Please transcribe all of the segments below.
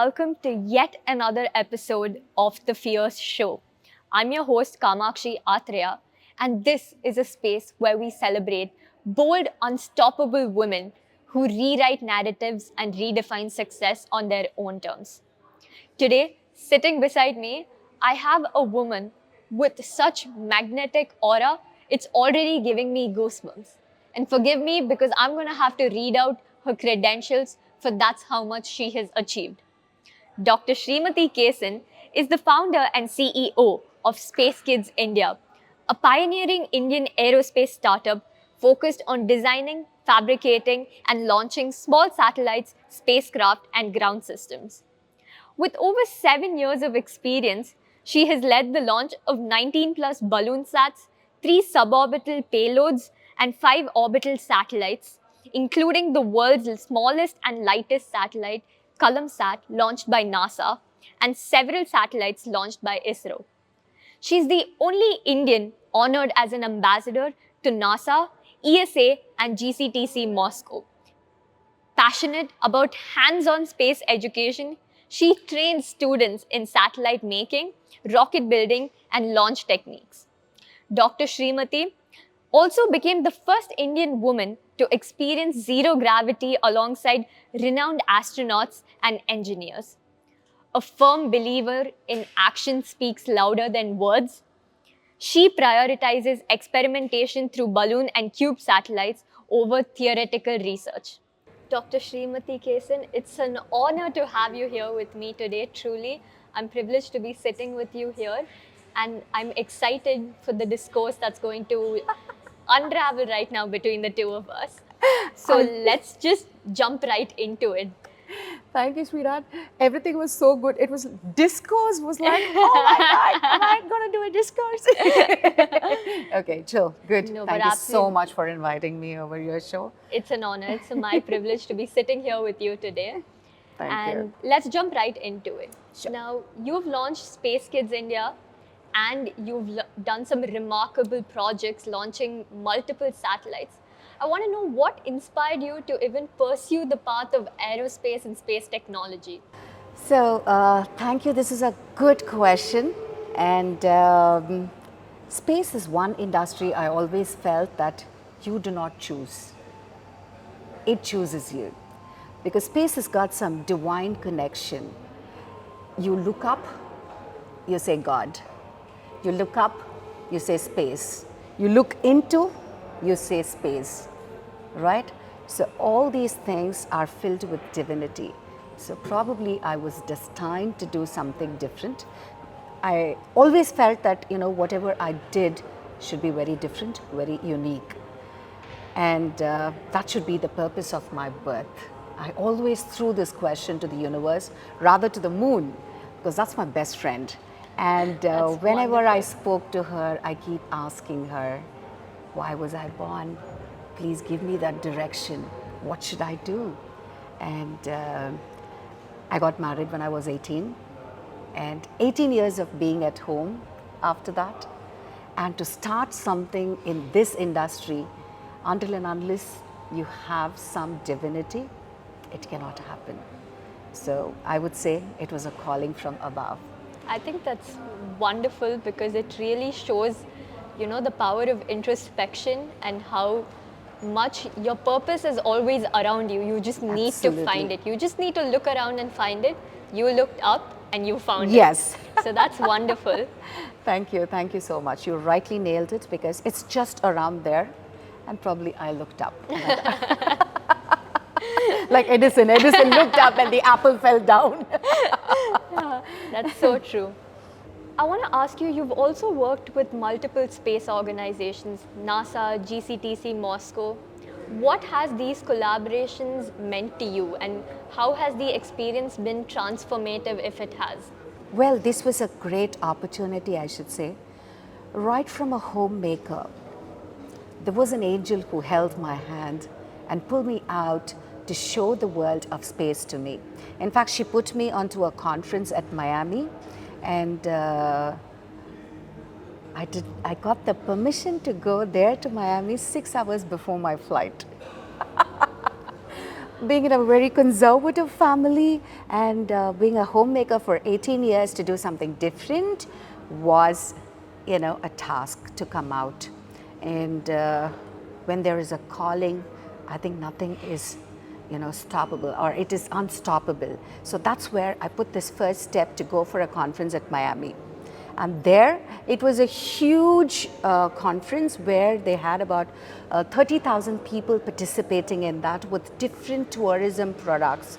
welcome to yet another episode of The Fierce Show. I'm your host Kamakshi Atreya, and this is a space where we celebrate bold, unstoppable women who rewrite narratives and redefine success on their own terms. Today, sitting beside me, I have a woman with such magnetic aura, it's already giving me goosebumps. And forgive me because I'm going to have to read out her credentials, for that's how much she has achieved. Dr. Srimathy Kesan is the founder and CEO of Space Kids India, a pioneering Indian aerospace startup focused on designing, fabricating, and launching small satellites, spacecraft, and ground systems. With over 7 years of experience, she has led the launch of 19 plus balloon sats, 3 suborbital payloads, and 5 orbital satellites, including the world's smallest and lightest satellite, Kalamsat, launched by NASA, and several satellites launched by ISRO. She's the only Indian honored as an ambassador to NASA, ESA, and GCTC Moscow. Passionate about hands-on space education, she trains students in satellite making, rocket building, and launch techniques. Dr. Srimathy also became the first Indian woman to experience zero gravity alongside renowned astronauts and engineers. A firm believer in action speaks louder than words, she prioritizes experimentation through balloon and cube satellites over theoretical research. Dr. Srimathy Kesan, it's an honor to have you here with me today, truly. I'm privileged to be sitting with you here, and I'm excited for the discourse that's going to unravel right now between the two of us. So let's just jump right into it. Thank you, sweetheart. Everything was so good. It was, discourse was like, oh my God, am I going to do a discourse? Okay, chill. Good. No, Thank but you so much for inviting me over your show. It's an honor. It's my privilege to be sitting here with you today. Thank you. Let's jump right into it. Sure. Now, you've launched Space Kids India and you've done some remarkable projects launching multiple satellites. I want to know what inspired you to even pursue the path of aerospace and space technology. So, thank you. This is a good question. And space is one industry I always felt that you do not choose. It chooses you. Because space has got some divine connection. You look up, you say God. You look up, you say space. You look into, you say space, right? So all these things are filled with divinity. So probably I was destined to do something different. I always felt that, whatever I did should be very different, very unique. And that should be the purpose of my birth. I always threw this question to the universe, rather to the moon, because that's my best friend. And whenever I spoke to her, I keep asking her, why was I born? Please give me that direction. What should I do? And I got married when I was 18. And 18 years of being at home after that. And to start something in this industry, until and unless you have some divinity, it cannot happen. So I would say it was a calling from above. I think that's wonderful because it really shows, the power of introspection and how much your purpose is always around you. You just need Absolutely. to find it. You just need to look around and find it. You looked up and you found Yes. it. So that's wonderful. Thank you. Thank you so much. You rightly nailed it because it's just around there. And probably I looked up. Like Edison looked up and the apple fell down. That's so true. I want to ask you, you've also worked with multiple space organizations, NASA, GCTC, Moscow. What has these collaborations meant to you and how has the experience been transformative if it has? Well, this was a great opportunity, I should say. Right from a homemaker, there was an angel who held my hand and pulled me out to show the world of space to me. In fact, she put me onto a conference at Miami, and I got the permission to go there to Miami 6 hours before my flight. being in a very conservative family and being a homemaker for 18 years to do something different was, a task to come out. And when there is a calling, I think nothing is, stoppable, or it is unstoppable. So that's where I put this first step to go for a conference at Miami. And there, it was a huge conference where they had about 30,000 people participating in that with different tourism products.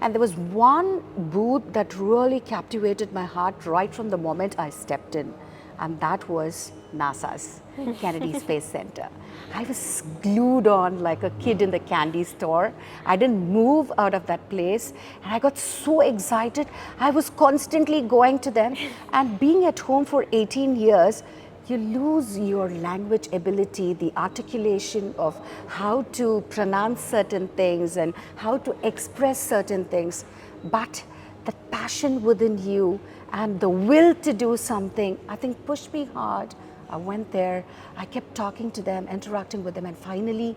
And there was one booth that really captivated my heart right from the moment I stepped in, and that was NASA's Kennedy Space Center. I was glued on like a kid in the candy store. I didn't move out of that place, and I got so excited. I was constantly going to them, and being at home for 18 years, you lose your language ability, the articulation of how to pronounce certain things and how to express certain things. But the passion within you and the will to do something, I think, pushed me hard. I went there, I kept talking to them, interacting with them, and finally,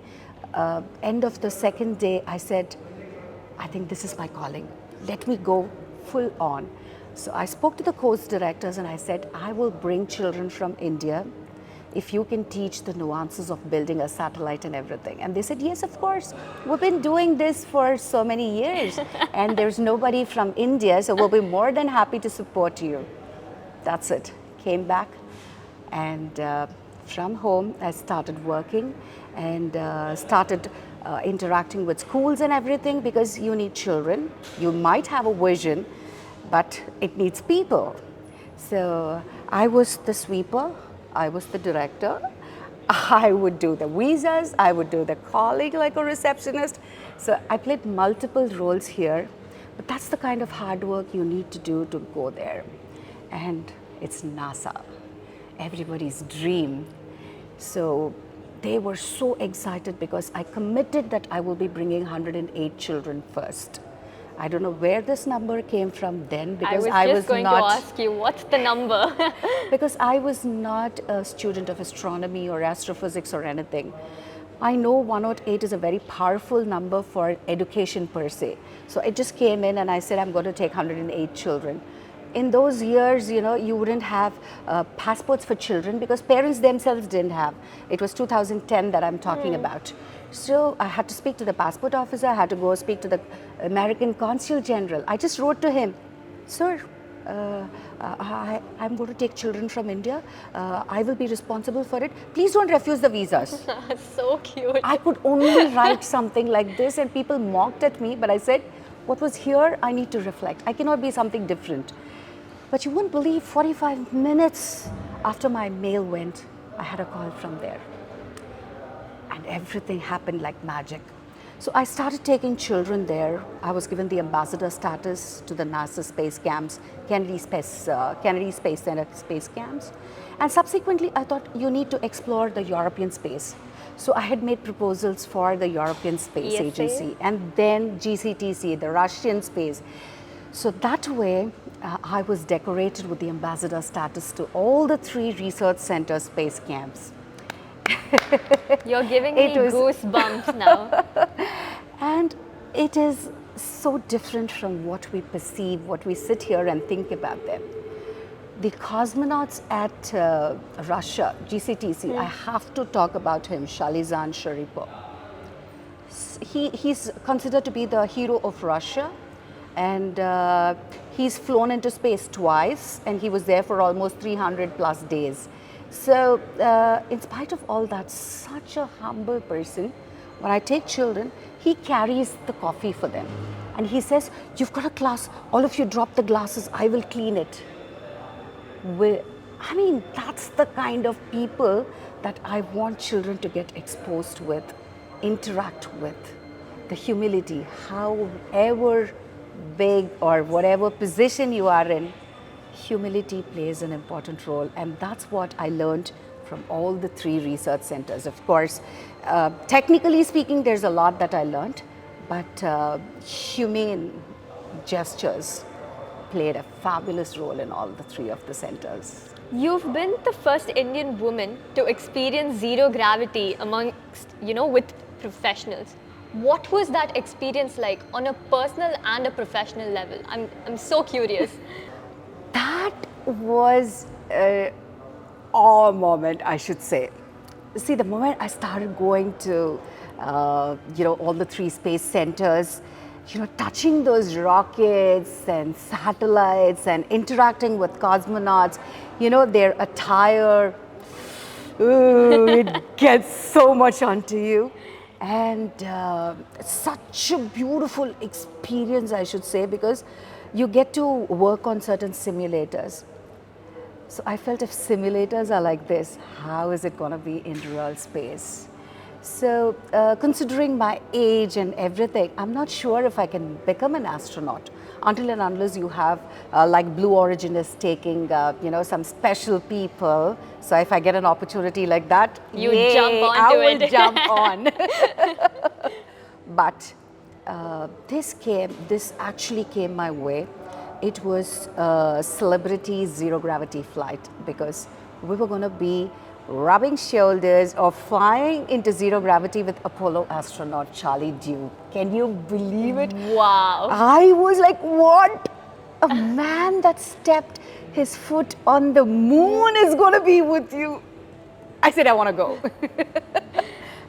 end of the second day, I said, I think this is my calling. Let me go full on. So I spoke to the course directors and I said, I will bring children from India if you can teach the nuances of building a satellite and everything. And they said, yes, of course. We've been doing this for so many years and there's nobody from India, so we'll be more than happy to support you. That's it. Came back, and from home I started working and started interacting with schools and everything, because you need children. You might have a vision, but it needs people. So I was the sweeper, I was the director. I would do the visas, I would do the calling like a receptionist. So I played multiple roles here, but that's the kind of hard work you need to do to go there. And it's NASA, everybody's dream. So they were so excited because I committed that I will be bringing 108 children first. I don't know where this number came from then, because I was just going to ask you, what's the number? because I was not a student of astronomy or astrophysics or anything. I know 108 is a very powerful number for education per se. So it just came in and I said, I'm going to take 108 children. In those years, you wouldn't have passports for children because parents themselves didn't have. It was 2010 that I'm talking about. So I had to speak to the passport officer, I had to go speak to the American Consul General. I just wrote to him, sir, I'm going to take children from India. I will be responsible for it. Please don't refuse the visas. So cute. I could only write something like this and people mocked at me, but I said, what was here, I need to reflect. I cannot be something different. But you wouldn't believe, 45 minutes after my mail went, I had a call from there. And everything happened like magic. So I started taking children there. I was given the ambassador status to the NASA space camps, Kennedy Space Center space camps. And subsequently, I thought you need to explore the European space. So I had made proposals for the European Space Agency and then GCTC, the Russian space. So that way, I was decorated with the ambassador status to all the 3 research center space camps. You're giving me goosebumps now. And it is so different from what we perceive, what we sit here and think about them. The cosmonauts at Russia, GCTC, I have to talk about him, Shalizan Sharipov. He's considered to be the hero of Russia, and he's flown into space twice, and he was there for almost 300 plus days. So in spite of all that, such a humble person. When I take children, he carries the coffee for them. And he says, you've got a glass, all of you drop the glasses, I will clean it. I mean, that's the kind of people that I want children to get exposed with, interact with. The humility, however big or whatever position you are in, humility plays an important role, and that's what I learned from all the 3 research centers. Of course, technically speaking, there's a lot that I learned, but humane gestures played a fabulous role in all the 3 of the centers. You've been the first Indian woman to experience zero gravity amongst, with professionals. What was that experience like on a personal and a professional level? I'm so curious. That was a awe moment, I should say. See, the moment I started going to, all the three space centers, touching those rockets and satellites and interacting with cosmonauts, their attire, ooh, it gets so much onto you. And such a beautiful experience, I should say, because you get to work on certain simulators. So I felt if simulators are like this, how is it going to be in real space? So considering my age and everything, I'm not sure if I can become an astronaut until and unless you have like Blue Origin is taking some special people. So if I get an opportunity like that, You jump yay, I onto will it. jump on. But this actually came my way. It was a celebrity zero gravity flight because we were going to be rubbing shoulders or flying into zero gravity with Apollo astronaut Charlie Duke. Can you believe it? Wow. I was like, what? A man that stepped his foot on the moon is going to be with you. I said, I want to go.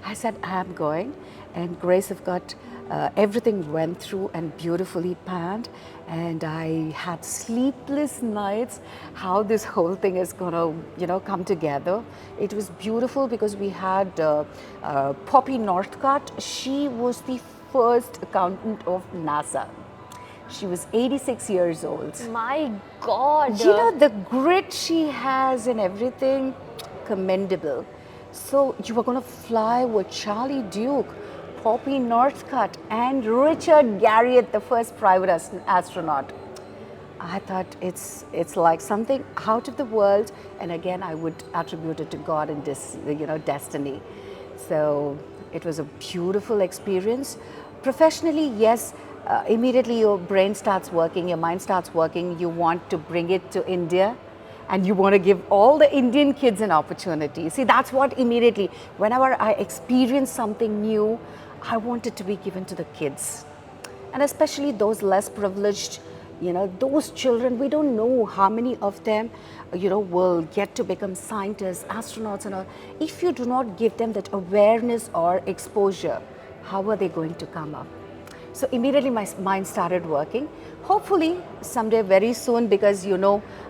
I said, I am going. And grace of God, everything went through and beautifully panned. And I had sleepless nights, how this whole thing is going to, come together. It was beautiful because we had Poppy Northcott. She was the first accountant of NASA. She was 86 years old. My God. The grit she has and everything, commendable. So you were going to fly with Charlie Duke, Poppy Northcott, and Richard Garriott, the first private astronaut. I thought it's like something out of the world, and again I would attribute it to God and destiny. So it was a beautiful experience. Professionally, yes, immediately your brain starts working, your mind starts working. You want to bring it to India, and you want to give all the Indian kids an opportunity. See, that's what immediately, whenever I experience something new, I want it to be given to the kids. And especially those less privileged, those children, we don't know how many of them, will get to become scientists, astronauts and all. If you do not give them that awareness or exposure, how are they going to come up? So immediately my mind started working. Hopefully someday very soon, because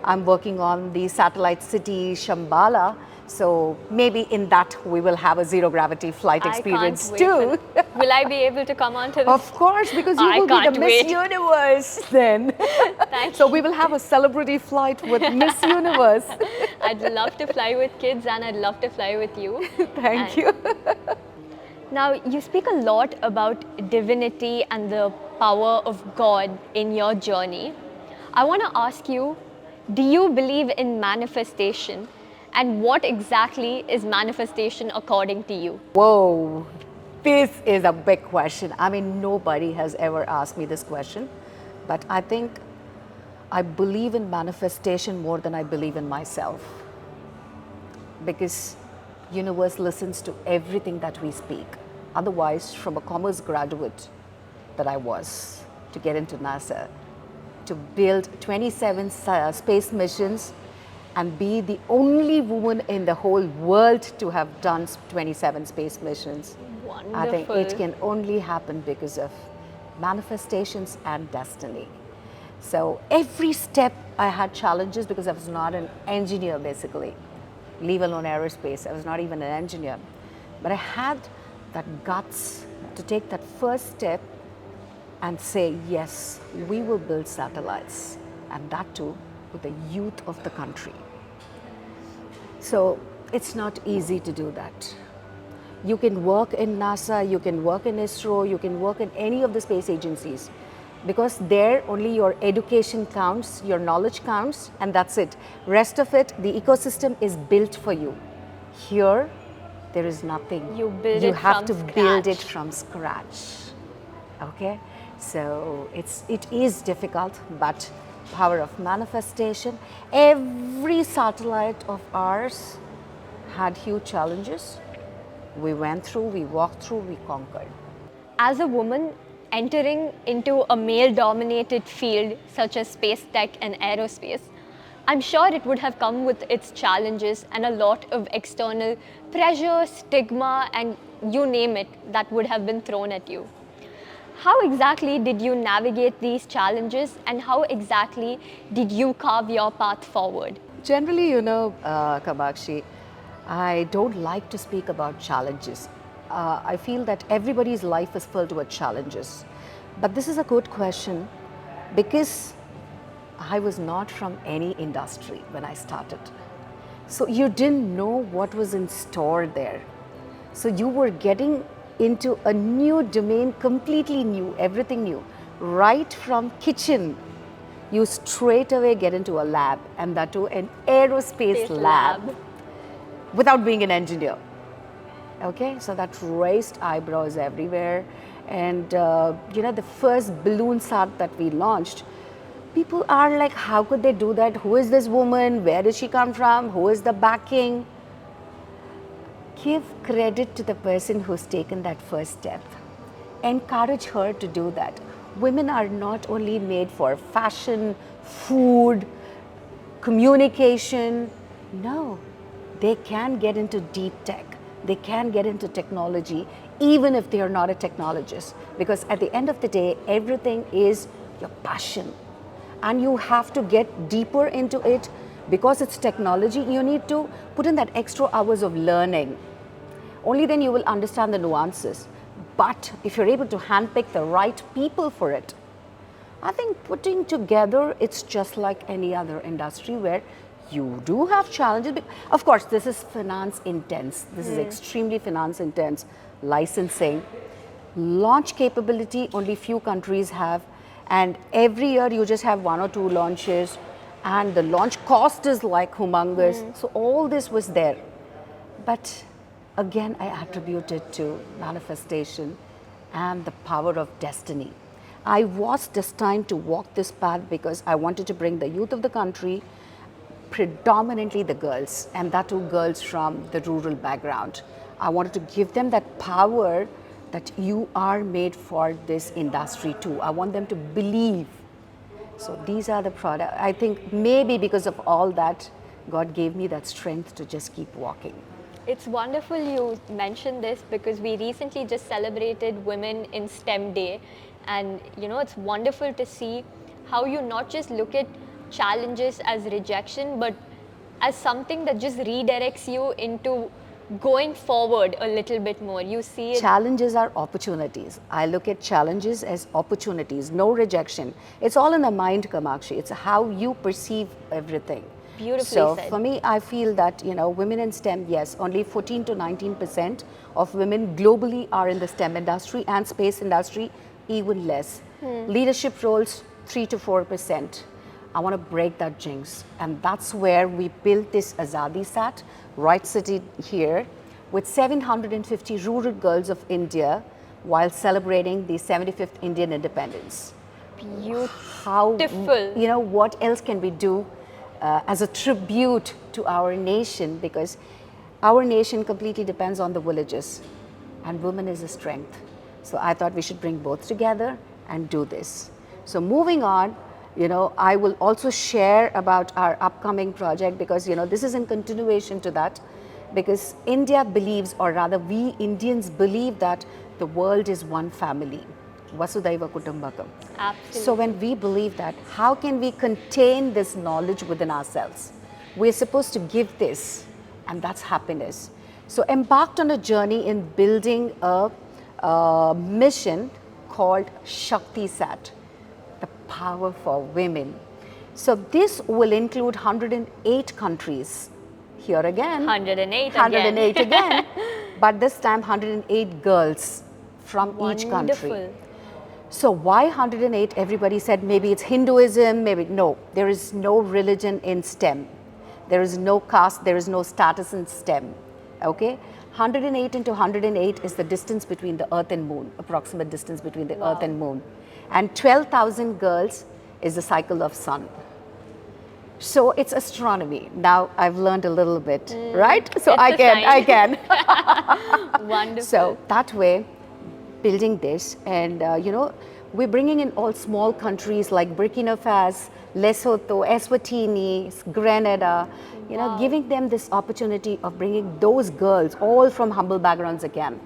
I'm working on the satellite city Shambhala. So maybe in that we will have a zero gravity flight experience too. Will I be able to come onto this? Of course, because you I will be the can't Miss wait. Universe then. So we will have a celebrity flight with Miss Universe. I'd love to fly with kids and I'd love to fly with you. Thank you. Now, you speak a lot about divinity and the power of God in your journey. I want to ask you, do you believe in manifestation? And what exactly is manifestation according to you? Whoa, this is a big question. I mean, nobody has ever asked me this question, but I think I believe in manifestation more than I believe in myself, because universe listens to everything that we speak. Otherwise, from a commerce graduate that I was, to get into NASA, to build 27 space missions and be the only woman in the whole world to have done 27 space missions. Wonderful. I think it can only happen because of manifestations and destiny. So every step I had challenges because I was not an engineer basically, leave alone aerospace. I was not even an engineer. But I had that guts to take that first step and say, yes, we will build satellites, and that too with the youth of the country. So it's not easy to do that. You can work in NASA, you can work in ISRO, you can work in any of the space agencies, because there only your education counts, your knowledge counts, and that's it. Rest of it, the ecosystem is built for you. Here, there is nothing. You build You it have from to scratch. build it from scratch. Okay, so it is difficult, but power of manifestation. Every satellite of ours had huge challenges. We went through, we walked through, we conquered. as a woman entering into a male dominated field such as space tech and aerospace, I'm sure it would have come with its challenges and a lot of external pressure, stigma, and you name it, that would have been thrown at you. How exactly did you navigate these challenges and how exactly did you carve your path forward? Generally, Kamakshi, I don't like to speak about challenges. I feel that everybody's life is filled with challenges. But this is a good question because I was not from any industry when I started. So you didn't know what was in store there. So you were getting into a new domain, completely new, everything new. Right from kitchen, you straight away get into a lab, and that too an aerospace Space lab, lab. without being an engineer. Okay, so that raised eyebrows everywhere. And the first balloon sat that we launched, people are like, how could they do that? Who is this woman? Where does she come from? Who is the backing? Give credit to the person who's taken that first step. Encourage her to do that. Women are not only made for fashion, food, communication. No, they can get into deep tech. They can get into technology even if they are not a technologist. Because at the end of the day, everything is your passion. And you have to get deeper into it because it's technology. You need to put in that extra hours of learning. Only then you will understand the nuances. But if you're able to handpick the right people for it, I think putting together, it's just like any other industry where you do have challenges. Of course, this is finance intense. This is extremely finance intense. Licensing, launch capability, only few countries have. And every year you just have 1 or 2 launches. And the launch cost is like humongous. So all this was there. But again, I attribute it to manifestation and the power of destiny. I was destined to walk this path because I wanted to bring the youth of the country, predominantly the girls, and that too girls from the rural background. I wanted to give them that power that you are made for this industry too. I want them to believe. So these are the products. I think maybe because of all that, God gave me that strength to just keep walking. It's wonderful you mentioned this because we recently just celebrated Women in STEM Day. And it's wonderful to see how you not just look at challenges as rejection, but as something that just redirects you into going forward a little bit more. You see it. Challenges are opportunities. I look at challenges as opportunities, no rejection. It's all in the mind, Kamakshi. It's how you perceive everything. Beautifully so said. For me, I feel that women in STEM, yes, only 14 to 19% of women globally are in the STEM industry, and space industry even less. Leadership roles 3 to 4%. I want to break that jinx, and that's where we built this Azadi Sat, right sitting here, with 750 rural girls of India while celebrating the 75th Indian independence. Beautiful. How, what else can we do as a tribute to our nation, because our nation completely depends on the villages, and women is a strength. So I thought we should bring both together and do this. So moving on, I will also share about our upcoming project, because this is in continuation to that, because India believes, or rather we Indians believe, that the world is one family. Vasudhaiva Kutumbakam. Absolutely. So when we believe that, how can we contain this knowledge within ourselves? We're supposed to give this, and that's happiness. So embarked on a journey in building a mission called Shakti Sat, the power for women. So this will include 108 countries. Here again, 108 again, but this time 108 girls from each country. Wonderful. So why 108? Everybody said maybe it's Hinduism, maybe no. There is no religion in STEM. There is no caste, there is no status in STEM. Okay? 108 into 108 is the distance between the Earth and Moon, approximate distance between the Earth and Moon. And 12,000 girls is the cycle of sun. So it's astronomy. Now I've learned a little bit, right? So I can. Wonderful. So that way, building this. And, we're bringing in all small countries like Burkina Faso, Lesotho, Eswatini, Grenada, Wow. giving them this opportunity of bringing those girls, all from humble backgrounds again,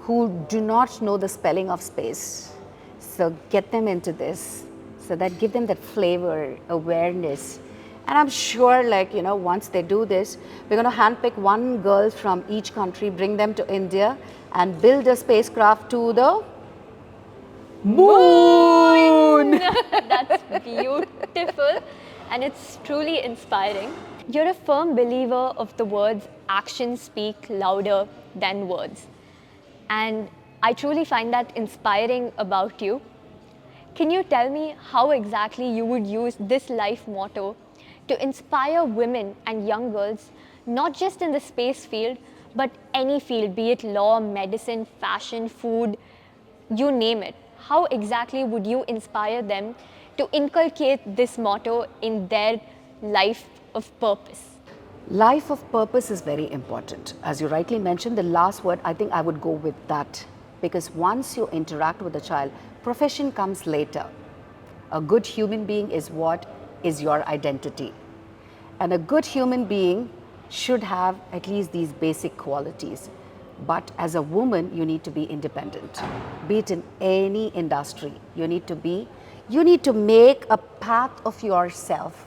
who do not know the spelling of space. So get them into this, so that give them that flavor, awareness. And I'm sure, once they do this, we're going to handpick one girl from each country, bring them to India, and build a spacecraft to the moon. That's beautiful and it's truly inspiring. You're a firm believer of the words actions speak louder than words. And I truly find that inspiring about you. Can you tell me how exactly you would use this life motto to inspire women and young girls, not just in the space field, but any field, be it law, medicine, fashion, food, you name it? How exactly would you inspire them to inculcate this motto in their life of purpose? Life of purpose is very important. As you rightly mentioned, the last word, I think I would go with that. Because once you interact with a child, profession comes later. A good human being is what is your identity. And a good human being should have at least these basic qualities. But as a woman, you need to be independent. Be it in any industry, you need to make a path of yourself.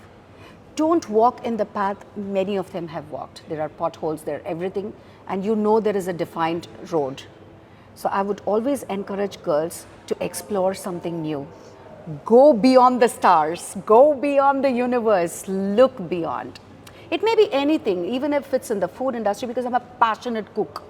Don't walk in the path many of them have walked. There are potholes, there are everything, and there is a defined road. So I would always encourage girls to explore something new. Go beyond the stars, go beyond the universe, look beyond. It may be anything, even if it's in the food industry, because I'm a passionate cook.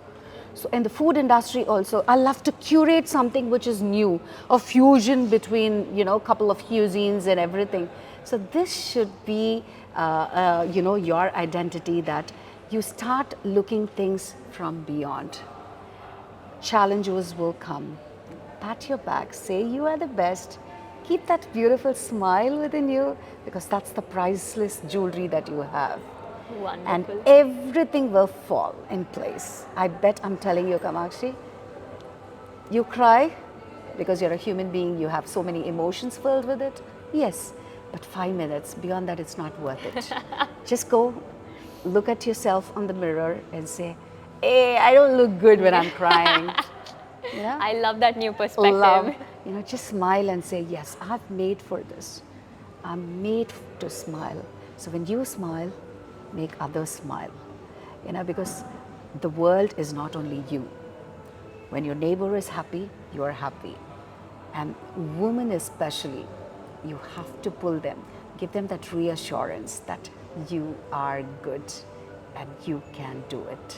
So in the food industry also, I love to curate something which is new, a fusion between, a couple of cuisines and everything. So this should be, your identity, that you start looking things from beyond. Challenges will come. Pat your back, say you are the best. Keep that beautiful smile within you, because that's the priceless jewelry that you have. And Wonderful. everything will fall in place. I bet I'm telling you, Kamakshi, you cry because you're a human being, you have so many emotions filled with it. Yes, but 5 minutes, beyond that, it's not worth it. Just go look at yourself on the mirror and say, hey, I don't look good when I'm crying. I love that new perspective. Love, just smile and say, yes, I've made for this. I'm made to smile. So when you smile, make others smile. Because the world is not only you. When your neighbor is happy, you're happy. And women especially, you have to pull them, give them that reassurance that you are good and you can do it.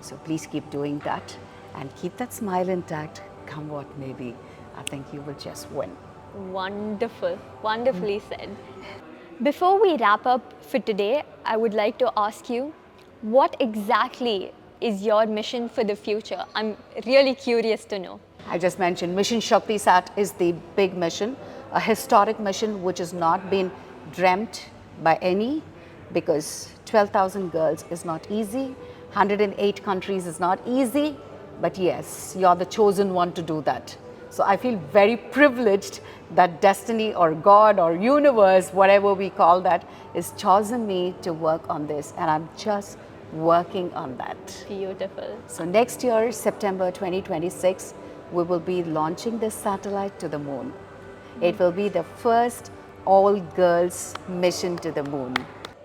So please keep doing that and keep that smile intact, come what may be. I think you will just win. Wonderful. Wonderfully said. Before we wrap up for today, I would like to ask you, what exactly is your mission for the future? I'm really curious to know. I just mentioned Mission Shakti Sat is the big mission, a historic mission which has not been dreamt by any, because 12,000 girls is not easy, 108 countries is not easy, but yes, you're the chosen one to do that. So I feel very privileged that destiny or God or universe, whatever we call that, has chosen me to work on this, and I'm just working on that. Beautiful. So next year, September 2026, we will be launching this satellite to the moon. It will be the first all-girls mission to the moon.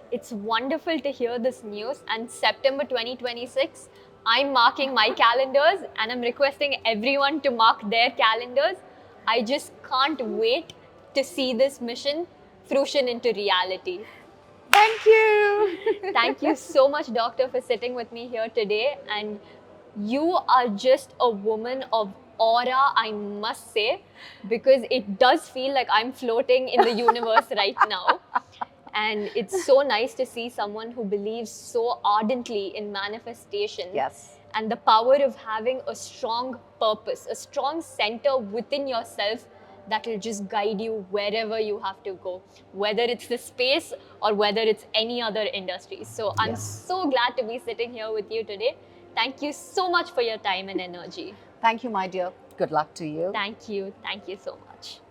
It's wonderful to hear this news, and September 2026, I'm marking my calendars and I'm requesting everyone to mark their calendars. I just can't wait to see this mission fruition into reality. Thank you. Thank you so much, Doctor, for sitting with me here today. And you are just a woman of aura, I must say, because it does feel like I'm floating in the universe right now. And it's so nice to see someone who believes so ardently in manifestation. Yes. And the power of having a strong purpose, a strong center within yourself that will just guide you wherever you have to go, whether it's the space or whether it's any other industry. So I'm Yes. so glad to be sitting here with you today. Thank you so much for your time and energy. Thank you, my dear. Good luck to you. Thank you. Thank you so much.